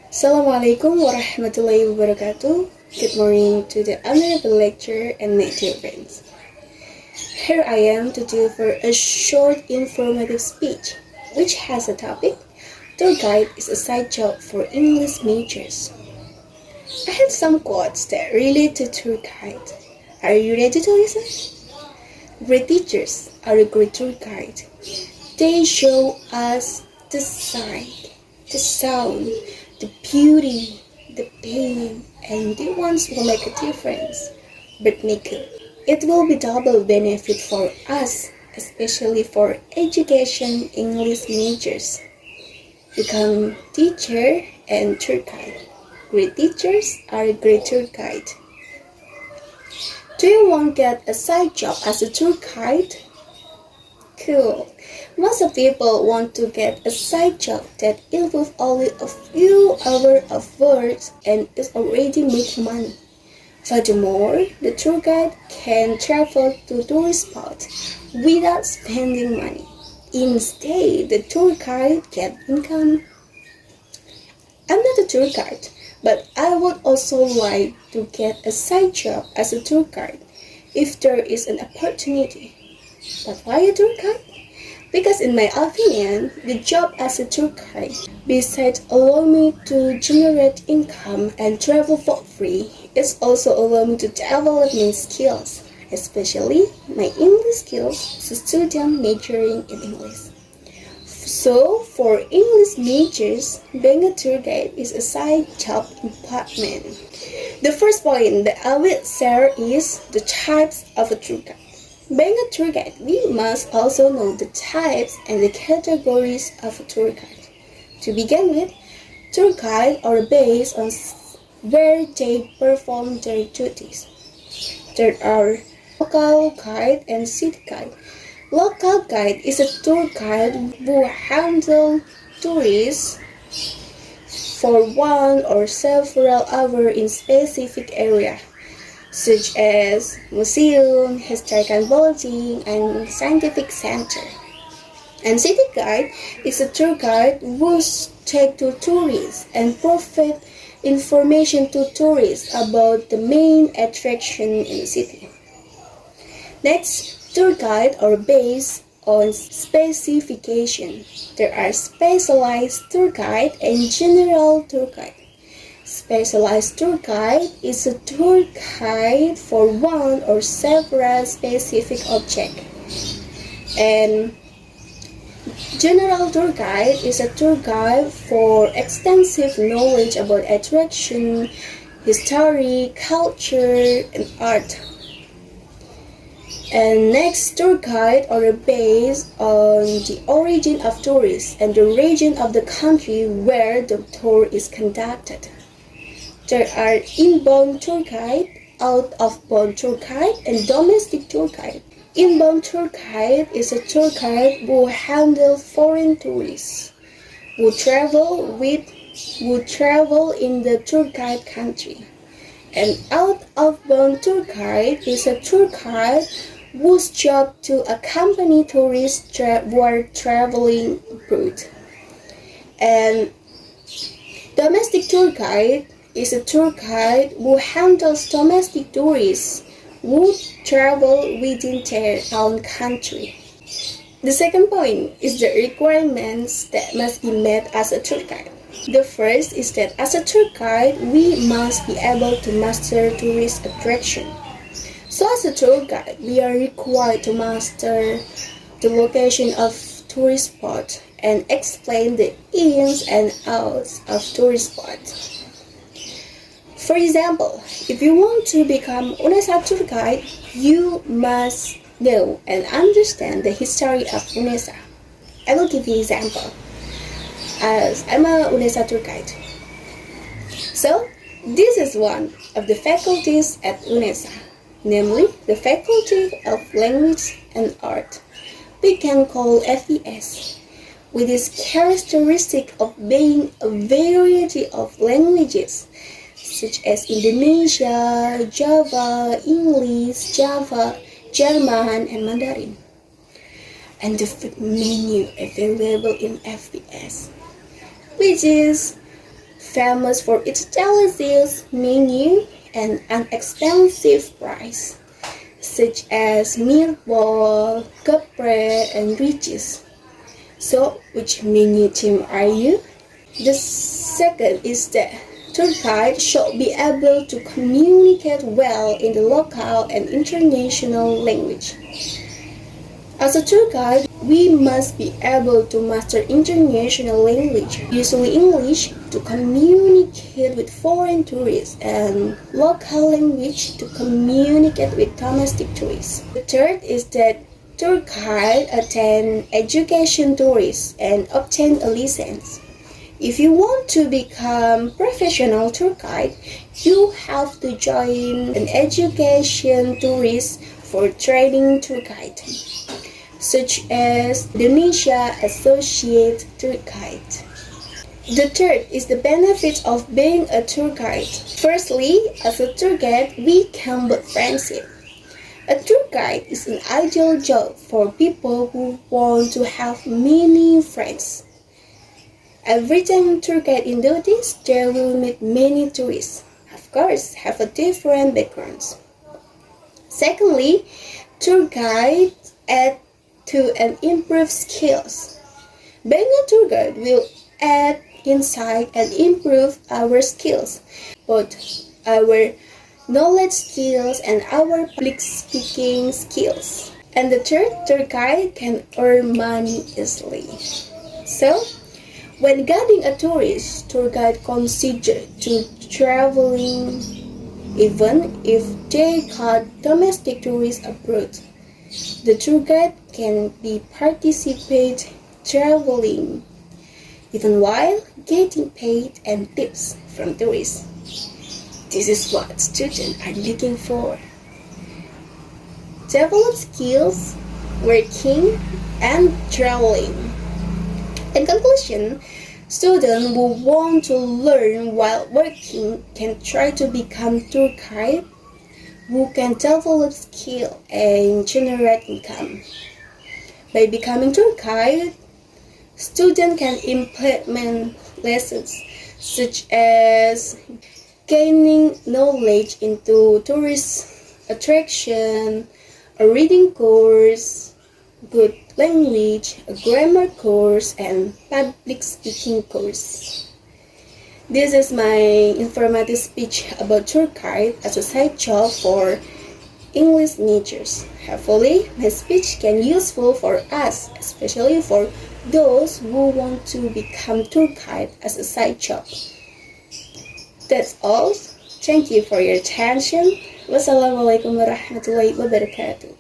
Assalamualaikum warahmatullahi wabarakatuh. Good morning to the honorable lecturer and native friends. Here I am to do for a short informative speech, which has a topic: tour guide is a side job for English majors. I have some quotes that relate to tour guide. Are you ready to listen? Great teachers are a great tour guide. They show us the sight, the sound, the beauty, the pain, and the ones who make a difference. But Nikhil, it will be double benefit for us, especially for education English majors. Become teacher and tour guide. Great teachers are a great tour guide. Do you want to get a side job as a tour guide? Cool. Most of people want to get a side job that involves only a few hours of work and is already making money. Furthermore, the tour guide can travel to tourist spots without spending money. Instead, the tour guide gets income. I'm not a tour guide, but I would also like to get a side job as a tour guide if there is an opportunity. But why a tour guide? Because in my opinion, the job as a tour guide, besides allowing me to generate income and travel for free, it also allows me to develop my skills, especially my English skills as a student majoring in English. So, for English majors, being a tour guide is a side job department. The first point that I will share is the types of a tour guide. Being a tour guide, we must also know the types and the categories of a tour guide. To begin with, tour guides are based on where they perform their duties. There are local guide and city guide. Local guide is a tour guide who handles tourists for one or several hours in specific area, such as museum, historical building, and scientific center. And city guide is a tour guide who take to tourists and provide information to tourists about the main attraction in the city. Next, tour guide are based on specification. There are specialized tour guide and general tour guide. Specialized tour guide is a tour guide for one or several specific objects. And general tour guide is a tour guide for extensive knowledge about attraction, history, culture, and art. And next, tour guide are based on the origin of tourists and the region of the country where the tour is conducted. There are inbound tour guide, out-of-bound tour guide, and domestic tour guide. Inbound tour guide is a tour guide who handles foreign tourists who travel in the tour guide country. And out-of-bound tour guide is a tour guide whose job to accompany tourists who are traveling abroad. And domestic tour guide is a tour guide who handles domestic tourists who travel within their own country. The second point is the requirements that must be met as a tour guide. The first is that as a tour guide, we must be able to master tourist attraction. So as a tour guide, we are required to master the location of tourist spots and explain the ins and outs of tourist spots. For example, if you want to become UNESA tour guide, you must know and understand the history of UNESA. I will give you an example, as I'm a UNESA tour guide. So, this is one of the faculties at UNESA, namely the Faculty of Language and Art. We can call FES, with its characteristic of being a variety of languages, such as Indonesia, Java, English, Java, German, and Mandarin. And the food menu available in FBS, which is famous for its delicious menu and inexpensive price, such as meatball, capre, and riches. So, which menu team are you? The second is that tour guide should be able to communicate well in the local and international language. As a tour guide, we must be able to master international language, usually English, to communicate with foreign tourists and local language to communicate with domestic tourists. The third is that tour guide attend education tours and obtain a license. If you want to become professional tour guide, you have to join an education tourist for training tour guide, such as Indonesia Associate Tour Guide. The third is the benefits of being a tour guide. Firstly, as a tour guide, we can build friendship. A tour guide is an ideal job for people who want to have many friends. Every time tour guide in this, they will meet many tourists. Of course, have a different backgrounds. Secondly, tour guides add to and improve skills. Being a tour guide will add insight and improve our skills, both our knowledge skills and our public speaking skills. And the third, tour guide can earn money easily. So, when guiding a tourist, tour guide consider to traveling even if they guide domestic tourists abroad. The tour guide can be participate traveling even while getting paid and tips from tourists. This is what students are looking for. Develop skills, working, and traveling. In conclusion, students who want to learn while working can try to become tour guide who can develop skill and generate income. By becoming tour guide, students can implement lessons such as gaining knowledge into tourist attraction, a reading course, good language, a grammar course, and public speaking course. This is my informative speech about tour guide as a side job for English majors. Hopefully, my speech can be useful for us, especially for those who want to become tour guide as a side job. That's all. Thank you for your attention. Wassalamualaikum warahmatullahi wabarakatuh.